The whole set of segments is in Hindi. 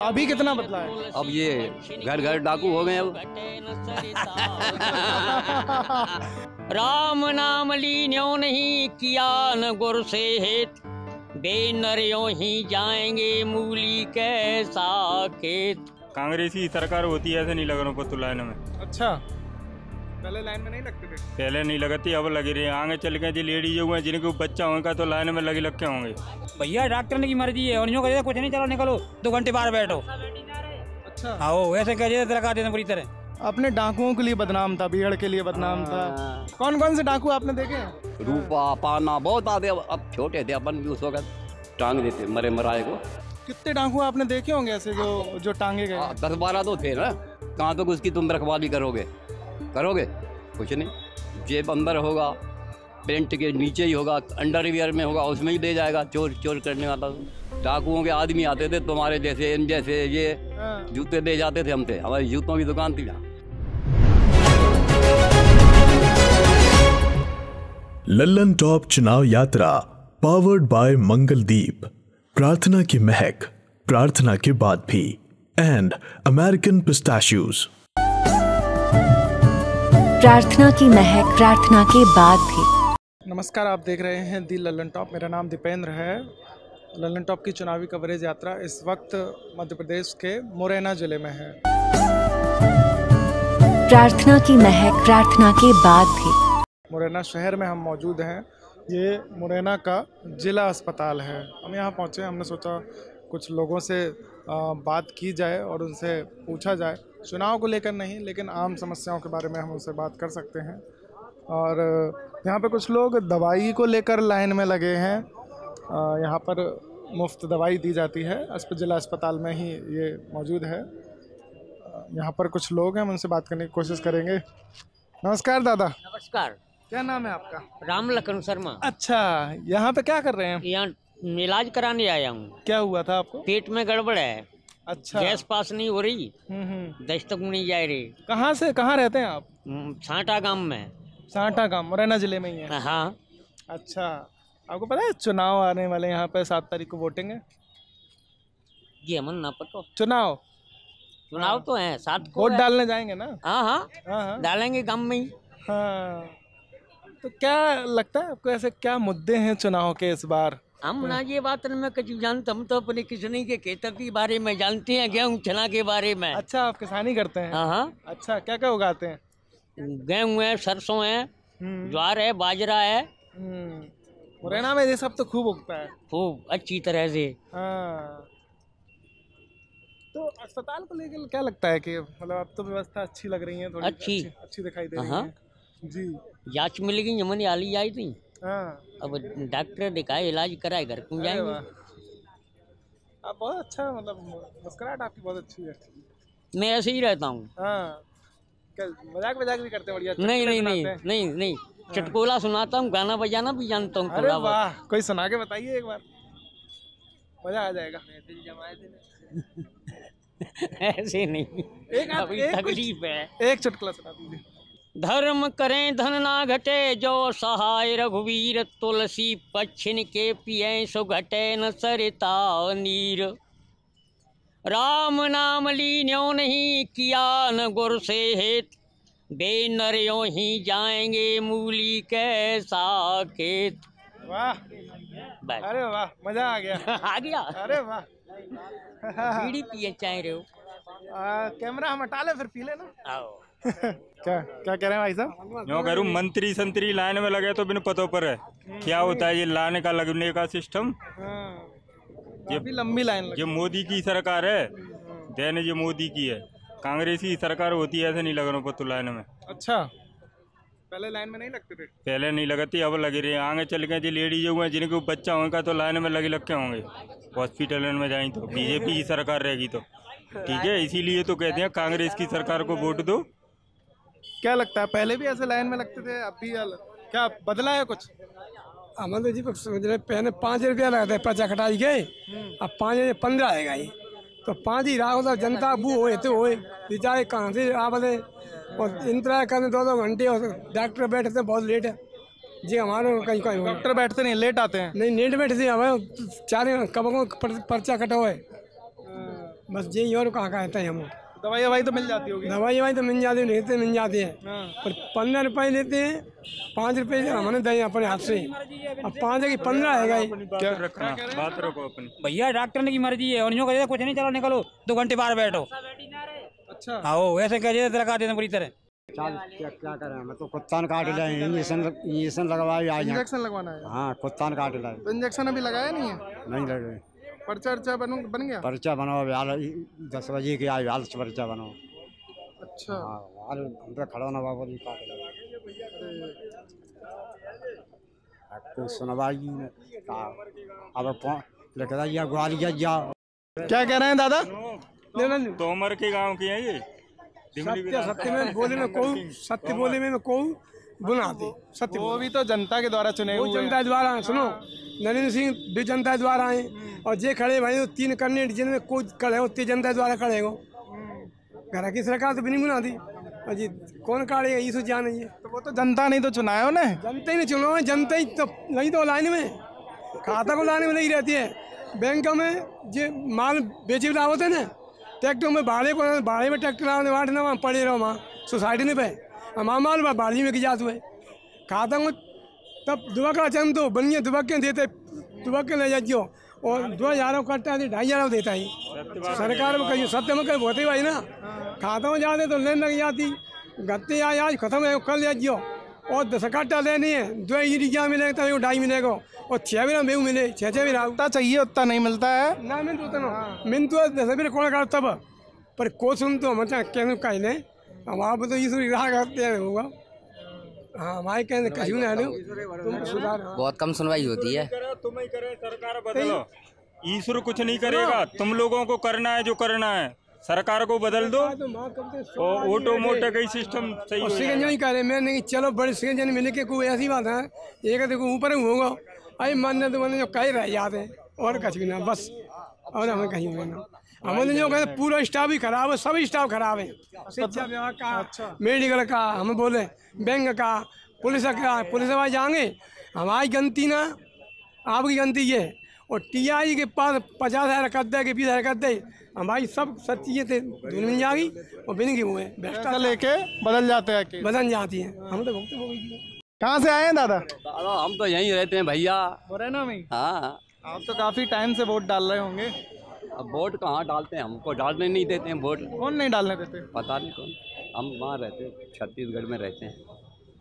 अभी कितना बदला है? अब ये घर घर डाकू हो गए अब। राम नाम लीन्यो नहीं किया न गुर से हेत, बेनरियों ही जाएंगे मूली कैसा खेत। कांग्रेस की सरकार होती है ऐसे नहीं लग रहा पत्तू लाइन में। अच्छा, पहले लाइन में नहीं लगते थे? पहले नहीं लगती, अब लगे रहे। आगे चल के जो लेडीज हुए जिनके बच्चा होगा तो लाइन में लगे लग के होंगे। भैया डॉक्टर की मर्जी है और यूँ कहे कुछ नहीं, चलो निकलो 2 घंटे बाहर बैठो। अच्छा, आओ ऐसे कहे लगा देना पूरी तरह। अपने डाकुओं के लिए बदनाम था, बीहड़ के लिए बदनाम था। कौन कौन से डाकू आपने देखे? रूपा पाना बहुत आते, अब छोटे थे अपन भी उस वक्त टांग देते मरे मराए को। कितने डाकू आपने देखे होंगे ऐसे जो टांगे गए? 10-12 तो थे ना। कहाँ तक उसकी तुम रखवाली करोगे कुछ नहीं। जेब अंदर होगा, पेंट के नीचे ही होगा, अंडरवियर में होगा, उसमें ही दे जाएगा चोर करने वाला। डाकुओं के आदमी आते थे तुम्हारे जैसे, इन जैसे, ये जूते दे जाते थे हमसे। हमारी जूतों की दुकान थी यहाँ। लल्लन टॉप चुनाव यात्रा पावर्ड बाय मंगलदीप, प्रार्थना की महक, प्रार्थना के बाद भी, एंड अमेरिकन पिस्ताशियोज। प्रार्थना की महक, प्रार्थना के बाद भी। नमस्कार, आप देख रहे हैं दी लल्लन टॉप। मेरा नाम दीपेंद्र है। लल्लन टॉप की चुनावी कवरेज यात्रा इस वक्त मध्य प्रदेश के मुरैना जिले में है। प्रार्थना की महक, प्रार्थना के बाद भी। मुरैना शहर में हम मौजूद हैं। ये मुरैना का जिला अस्पताल है। हम यहाँ पहुँचे, हमने सोचा कुछ लोगों से बात की जाए और उनसे पूछा जाए, चुनाव को लेकर नहीं लेकिन आम समस्याओं के बारे में हम उनसे बात कर सकते हैं। और यहाँ पे कुछ लोग दवाई को लेकर लाइन में लगे हैं। यहाँ पर मुफ्त दवाई दी जाती है, जिला अस्पताल में ही ये मौजूद है। यहाँ पर कुछ लोग हैं, हम उनसे बात करने की कोशिश करेंगे। नमस्कार दादा। नमस्कार। क्या नाम है आपका? राम लखन शर्मा। अच्छा, यहाँ पे क्या कर रहे हैं? यहाँ इलाज कराने आया हूँ। क्या हुआ था आपको? पेट में गड़बड़ है। अच्छा, गैस पास नहीं हो रही, दस्त तक नहीं जा रही। कहाँ रहते हैं आप? छाटा गांव में। छाटा गांव मुरैना जिले में ही है? हाँ। अच्छा, आपको पता है चुनाव आने वाले यहाँ पे 7 तारीख को वोटिंग है? ये मन ना पता। चुनाव तो है 7 को। वोट डालने जाएंगे ना? हाँ, डालेंगे गांव में ही। हाँ, तो क्या लगता है आपको, ऐसे क्या मुद्दे हैं चुनाव के इस बार? हम ना ये बात में कुछ जानते, हम तो अपने किसानी के खेतों के बारे में जानते हैं, गेहूँ चना के बारे में। अच्छा, आप किसानी करते हैं? हाँ। अच्छा, क्या क्या उगाते हैं? गेहूँ है, सरसों है, ज्वार है, बाजरा है। मुरैना में ये सब तो खूब उगता है, खूब अच्छी तरह से। हाँ। तो अस्पताल को लेकर क्या लगता है कि मतलब अब तो व्यवस्था अच्छी लग रही है, थोड़ी अच्छी दिखाई दे रही है जी? जांच मिल गई, हमने आली आई थी। हाँ। अब डॉक्टर दिखाए, इलाज कराए, घर को जाएंगे। आप बहुत अच्छा, मतलब मुस्कुराहट आपकी बहुत अच्छी है। मैं ऐसे ही रहता हूँ। हाँ। मजाक भी करते हैं? बढ़िया। नहीं, चटकोला सुनाता हूँ, गाना बजाना भी जानता हूँ। अरे वाह, कोई सुना के बताइए एक बार, मजा आ जाएगा। ऐसे नहीं, तकलीफ है। एक चुटकुला सुना दीजिए। धर्म करें धन ना घटे, जो सहाय रघुवीर, तुलसी पच्छिन के पिए सो घटे न सरिता नीर। राम नाम लीन्यो नहीं किया न गुर से हेत, बेनरियों ही जाएंगे मूली कैसा खेत। वाह, अरे वाह, मजा आ गया। आ गया। अरे वाह। बीड़ी पिए चाह रहे हो? कैमरा हम हटा ले, फिर पी लेना। आओ। क्या कह रहे हैं भाई साहब? जो करूँ, मंत्री संतरी लाइन में लगे तो बिन पतों पर है क्या होता है ये लाइन का लगने का सिस्टम। ये लंबी लाइन लगी। ये मोदी की सरकार है, देन ये मोदी की है। कांग्रेस की सरकार होती है ऐसे नहीं लग रहा पत्तू लाइन में। अच्छा, पहले लाइन में नहीं लगते थे? पहले नहीं लगती, अब लगे रहे। आगे चल के जो लेडीज हुए जिनके बच्चा होगा तो लाइन में लगे लग के होंगे। हॉस्पिटल में जाएं तो बीजेपी की सरकार रहेगी तो ठीक है। इसीलिए तो कहते हैं कांग्रेस की सरकार को वोट दो। क्या लगता है, पहले भी ऐसे लाइन में लगते थे, अब भी क्या बदला है कुछ? हमारे जी पहले 5 रुपया लगता है पर्चा कटाई गए, अब 5 15 आएगा ही, तो 5 ही रहा। जनता बू होए तो होए बेचारे कहाँ से आवते, और इंतजार करने 2-2 घंटे, और डॉक्टर बैठते बहुत लेट है जी। हमारे कहीं डॉक्टर बैठते नहीं, लेट आते हैं? नहीं, लेट बैठते हमें 4 कब को पर्चा कटा हुआ है। बस यही और कहाँ कहते हैं हम। दवाई तो मिल जाती होगी। दवाई तो मिल जाती है, लेते मिल जाती है, हाँ। पर 15 रुपये लेते हैं, 5 रुपये हमने दें अपने हाथ से, अब 5 की 15 है। क्या रखना, बात रखो अपनी। भैया डॉक्टर की मर्जी है, और यूँ कहते कुछ नहीं, चलो निकलो 2 घंटे बाहर बैठो। अच्छा आओ ऐसे कह लगा देते पूरी तरह। क्या करें, मैं तो कुत्तान काट ले, इंजेक्शन लगवाए आज। इंजेक्शन लगवाना है? हाँ, कुत्तान काट लाए। तो इंजेक्शन अभी लगाया नहीं है? नहीं लगे। पर्चा बन गया? पर्चा बनाओ, 10 बजे के आज हाल से पर्चा बनाओ। अच्छा हाँ, हाल हम तो खड़ा ना बाबा जी काट ले, कोई सुनवाई नहीं। अब लेकर आइए ग्वालियर जाओ। क्या कह रहे हैं दादा? तोमर के गांव की है ये। सत्य में बोले में कोई, सत्य बोले में कोई बुनाते सत्य। वो भी तो जनता के द्वारा चुने वो हुए जनता द्वारा आए, सुनो नरेंद्र सिंह भी जनता द्वारा आए, और जे खड़े भाई 3 कैंडिडेट जिनमें कोई खड़े हो, 3 जनता द्वारा खड़े हो। घर की सरकार तो भी नहीं बुना दी, और जी कौन काटेगा ये सोच जाना। तो वो तो जनता नहीं तो चुना है उन्हें। जनता ही नहीं चुना है, जनता ही तो नहीं तो लाइन में खाता को लाने में लगी रहती है। बैंक में जो माल बेचे बिना होते ना, ट्रैक्टर में भाड़े में ट्रैक्टर वाटना वहाँ पड़े रहो, वहाँ सोसाइटी में पे हमारा माल बाड़ी में की जाते हुए खाता को तब दुबका चंद तो बनिए दुबके देते, दुबके ले जाइयो, और 2000 कटता है 2500 देता ही सरकार में। कहीं सत्य में कहीं होते भाई ना, खाता में जाते तो लेन लग जाती, गत्ते आज खत्म है कल ले जाइयो, और 10 कट्टा लेनी है, 2 ईरिया मिलेगा तो 2.5 मिलेगा, और 6 भी बेहू मिले, 6 भी उतना चाहिए उतना नहीं मिलता है ना। मिल तो 10 भी कौन काट तब, पर को सुन तो हम कहने कहीं नहीं, हम आप तो ये राह करते होगा। हाँ, हमारे कहने कहीं नहीं सुधार। बहुत कम सुनवाई होती है। तुम ही करे, सरकार बदलो, ईश्वर कुछ नहीं करेगा, तुम लोगों को करना है जो करना है, सरकार को बदल दो और ऑटोमोटिव का सिस्टम सही हो जाएगा। नहीं करे मैं नहीं, चलो बड़े सेकंड मिले के कोई ऐसी बात है, एक देखो ऊपर होगा, अरे मानने तो मैंने जो कहीं रह जाते हैं और कुछ भी ना, बस और हमें कहीं होना। हमारे जो कहते पूरा स्टाफ ही खराब है, सभी स्टाफ खराब है, शिक्षा विभाग का, मेडिकल का, हमें बोले बैंक का, पुलिस का। पुलिस वाले जाएंगे, हमारी गलती ना आपकी गलती ये, और TI के पास 50,000 कर दे कि 20,000 कर दे, हमारी सब चीजें थे धुन मिल जाएगी, और बिन के हुए भ्रष्टाचार लेके बदल जाते हैं, बदल जाती है। हम तो भुगते हो गई। कहाँ से आए हैं दादा? दादा हम तो यहीं रहते हैं भैया। मुरैना में? हाँ। आप तो काफी टाइम से वोट डाल रहे होंगे। अब वोट कहाँ डालते हैं, हमको डालने नहीं देते हैं वोट। कौन नहीं डालने देते? पता नहीं कौन। हम वहाँ रहते हैं, छत्तीसगढ़ में रहते हैं।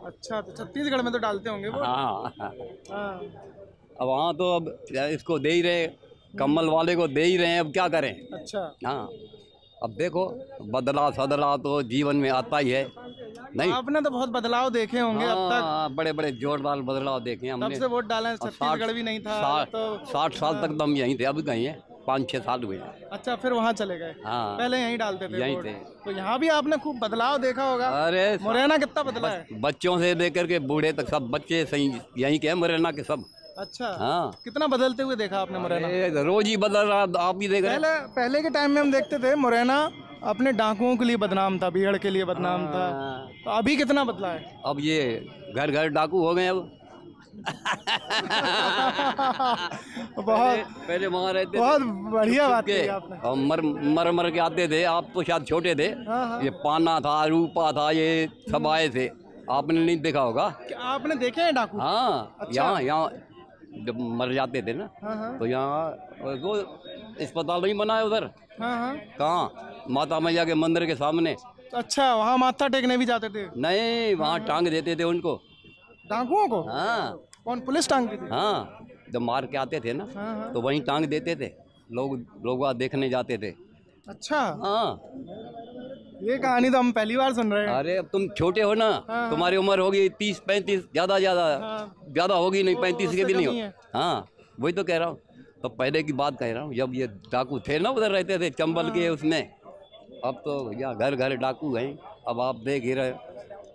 अच्छा, तो छत्तीसगढ़ में तो डालते होंगे वो। हाँ। हाँ। अब वहाँ तो अब इसको दे ही रहे, कम्बल वाले को दे ही रहे हैं, अब क्या करें। अच्छा। हाँ, अब देखो बदलाव तो जीवन में आता ही है। नहीं, आपने तो बहुत बदलाव देखे होंगे अब तक। बड़े बड़े जोरदार बदलाव देखे हमने। तब से वोट डाला, छत्तीसगढ़ भी नहीं था तो 60 साल तक तो हम यहीं थे, अब कहीं है 5-6 साल हुए। अच्छा, फिर वहाँ चले गए? हाँ, पहले यहीं डालते थे? यहीं वोट। थे। तो यहाँ भी आपने खूब बदलाव देखा होगा। अरे मुरैना कितना बदला है? बच्चों से लेकर के बूढ़े तक सब बच्चे सही यहीं के हैं मुरैना के सब। अच्छा। हाँ, कितना बदलते हुए देखा आपने मुरैना? रोज ही बदल रहा, आप भी देख रहे हैं। पहले के टाइम में हम देखते थे मुरैना अपने डाकुओं के लिए बदनाम था, भीड़ के लिए बदनाम था, तो अभी कितना बदला है? अब ये घर घर डाकू हो गए अब। बहुत पहले वहाँ रहते, बहुत बढ़िया बात की आपने। और मर के आते थे, आप तो शायद छोटे थे। हाँ। ये पाना था, रूपा था, ये सब आए थे, आपने नहीं देखा होगा। आपने देखे हैं डाकू? हाँ। अच्छा। यहाँ जब मर जाते थे ना, हाँ। तो यहाँ वो अस्पताल नहीं बना है उधर। हाँ। कहाँ? माता मैया के मंदिर के सामने। अच्छा, वहाँ माथा टेकने भी जाते थे? नहीं, वहाँ टांग देते थे उनको, डाकुओं को। हाँ। कौन, पुलिस टांगती थी? हाँ, जब मार के आते थे ना, हाँ। तो वहीं टांग देते थे, लोग वहाँ देखने जाते थे। अच्छा। हाँ, ये कहानी तो हम पहली बार सुन रहे हैं। अरे अब तुम छोटे हो ना, हाँ। तुम्हारी उम्र होगी 30-35, ज़्यादा होगी नहीं, 35 के भी नहीं हो। हाँ, वही तो कह रहा हूँ। तो पहले की बात कह रहा हूँ, जब ये डाकू थे ना, उधर रहते थे चंबल के उसमें। अब तो भैया घर घर डाकू हैं, अब आप देख ही रहे।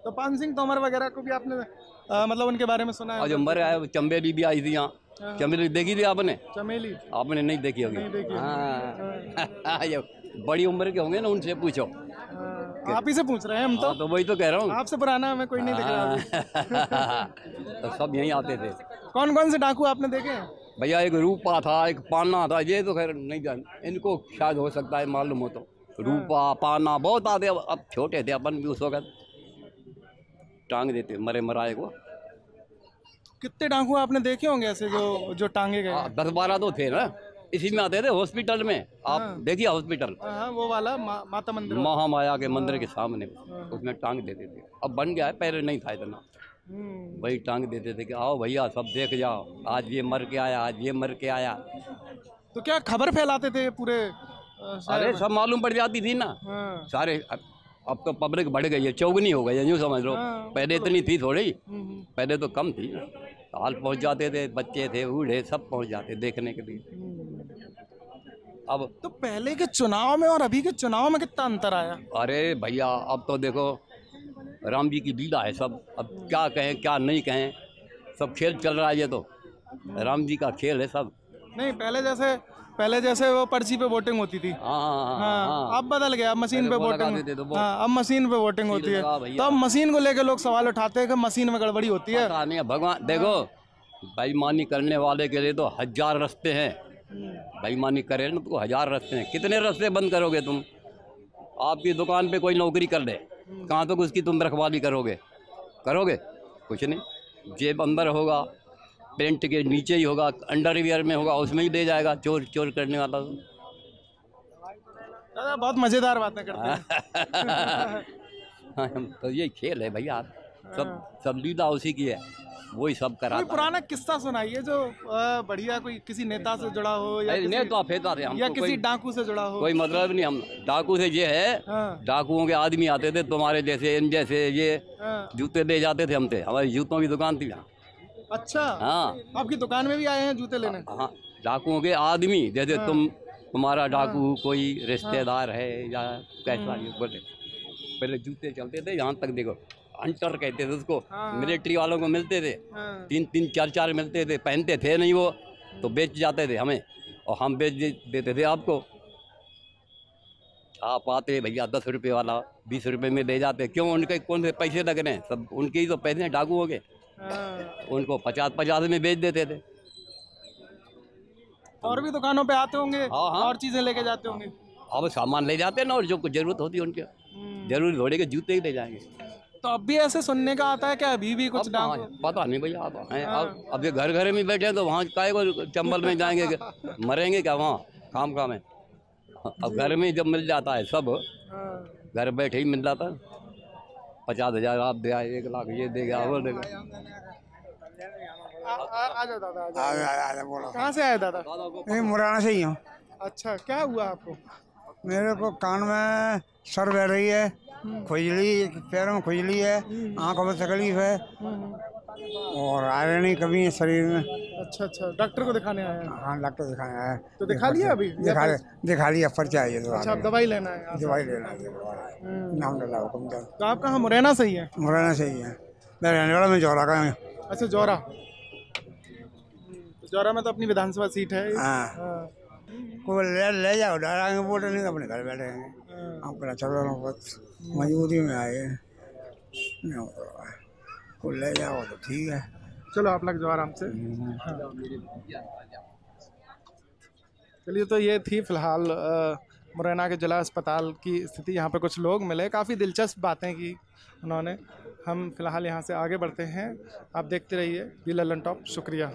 तो पान सिंह तोमर वगैरह को भी आपने मतलब उनके बारे में सुना है? और जो मर आए, चंबेली भी आई थी यहाँ। चमेली देखी थी आपने? चमेली आपने नहीं देखी होगी। नहीं देखी। हाँ। ये बड़ी उम्र के होंगे ना, उनसे पूछो। आप ही से पूछ रहे हैं हम तो। तो वही तो कह रहा हूँ, आपसे पुराना हमें कोई नहीं दिख रहा। तो सब यहीं आते थे। कौन कौन से डाकू आपने देखे हैं? भैया एक रूपा था, एक पाना था, ये तो खैर नहीं जान, इनको शायद हो सकता है मालूम हो तो। रूपा पाना बहुत आते, अब छोटे थे अपन भी उस वक्त, टांग देते मरे मराए को। कितने डाकू आपने देखे होंगे ऐसे जो टांगे गए? 10-12 तो थे ना, इसी में आते थे हॉस्पिटल में। आप देखिए हॉस्पिटल, वो वाला माता मंदिर, महामाया के मंदिर के सामने, उसमें टांग देते थे। अब बन गया है, पहले नहीं था इतना। वही टांग देते थे कि आओ भैया सब देख जाओ, आज ये मर के आया, आज ये मर के आया। तो क्या खबर फैलाते थे पूरे? अरे सब मालूम पड़ जाती थी ना सारे। अब तो पब्लिक बढ़ गई है, चौगनी हो गई है, यूँ समझ लो। पहले इतनी थी थोड़ी, पहले तो कम थी ना। हाल पहुंच जाते थे, बच्चे थे, बूढ़े सब पहुंच जाते देखने के लिए। अब तो पहले के चुनाव में और अभी के चुनाव में कितना अंतर आया? अरे भैया अब तो देखो राम जी की लीला है सब। अब क्या कहें क्या नहीं कहें, सब खेल चल रहा है, ये तो राम जी का खेल है सब। नहीं पहले जैसे वो पर्ची पे वोटिंग होती थी। हाँ। अब बदल गया, अब मशीन पे वोटिंग। अब मशीन पे वोटिंग होती है, तो अब मशीन को लेकर लोग सवाल उठाते हैं कि मशीन में गड़बड़ी होती है। पता नहीं भगवान, देखो बेईमानी करने वाले के लिए तो 1000 रास्ते हैं। बेईमानी करे ना तो 1000 रास्ते हैं। कितने रास्ते बंद करोगे तुम? आपकी दुकान पे कोई नौकरी कर ले, कहाँ तक उसकी तुम रखवाली करोगे? कुछ नहीं। जेब अंदर होगा, पेंट के नीचे ही होगा, अंडरवियर में होगा, उसमें ही दे जाएगा चोर करने वाला। दादा बहुत मजेदार बातें करते हैं। तो ये खेल है भैया, सब लीला उसी की है, वही सब करा। कोई पुराना किस्सा सुनाइए जो बढ़िया, कोई किसी नेता से जुड़ा हो या नेता फेता थे, या किसी डाकू से जुड़ा हो। कोई मतलब नहीं। हम डाकू से ये है, डाकुओं के आदमी आते थे तुम्हारे जैसे, इन जैसे, ये जूते ले जाते थे हमसे। हमारी जूतों की दुकान थी यहाँ। अच्छा, हाँ। आपकी दुकान में भी आए हैं जूते लेने? हाँ, डाकुओं के आदमी जैसे तुम्हारा डाकू कोई रिश्तेदार है या कैसा, ये बोले पहले जूते चलते थे यहाँ तक। देखो हंटर कहते थे उसको, मिलिट्री वालों को मिलते थे, 3-3, 4-4 मिलते थे, पहनते थे नहीं वो, तो बेच जाते थे हमें और हम बेच देते थे आपको। आप आते भैया 10 रुपये वाला 20 रुपये में ले जाते। क्यों? उनके कौन से पैसे लग रहे हैं? सब उनके ही तो पैसे हैं, डाकू हो गए। उनको 50-50 में बेच देते थे। और भी दुकानों पे आते होंगे? हाँ। और चीजें लेके जाते होंगे? अब सामान ले जाते हैं ना, और जो कुछ जरूरत होती है उनके, जरूरी थोड़े के जूते ही ले जाएंगे। तो अब भी ऐसे सुनने का आता है क्या? अभी भी कुछ डाकू? पता नहीं भैया, अब ये घर में बैठे हैं तो वहाँ काहे को चंबल में जाएंगे? मरेंगे क्या वहाँ काम है? अब घर में जब मिल जाता है सब, घर बैठे ही मिल जाता है। 50,000 आप दे आए, 1 लाख ये देगा, वो देगा। आ जाओ दादा, बोलो। कहाँ से आए दादा? मैं मुरैना से ही हूँ। अच्छा, क्या हुआ आपको? मेरे को कान में सर बह रही है, खुजली, पैरों में खुजली है, आंखों में तकलीफ है और आयरन की कमी है शरीर में। अच्छा, डॉक्टर को दिखाने आए हैं? हाँ, डॉक्टर दिखाने आए। तो दिखा लिया अभी? दिखा लिया, पर्चा है ये। अच्छा, अब दवाई लेना है? दवाई लेना है, नाम डला हुक्म। तो आप कहाँ, मुरैना से ही है? मुरैना से ही है, मैं रहने वाला, मैं जौरा का हूँ। अच्छा, जौरा में तो अपनी विधानसभा सीट है। हाँ। कोई ले जाओ, डराएंगे वोट नहीं, अपने घर बैठे हैं। अपना चलो बस, मजबूरी में आए, कोई ले जाओ तो ठीक है। चलो आप लग जाओ आराम से। चलिए, तो ये थी फिलहाल मुरैना के जिला अस्पताल की स्थिति। यहाँ पे कुछ लोग मिले, काफ़ी दिलचस्प बातें की उन्होंने। हम फिलहाल यहाँ से आगे बढ़ते हैं, आप देखते रहिए दी ललन टॉप। शुक्रिया।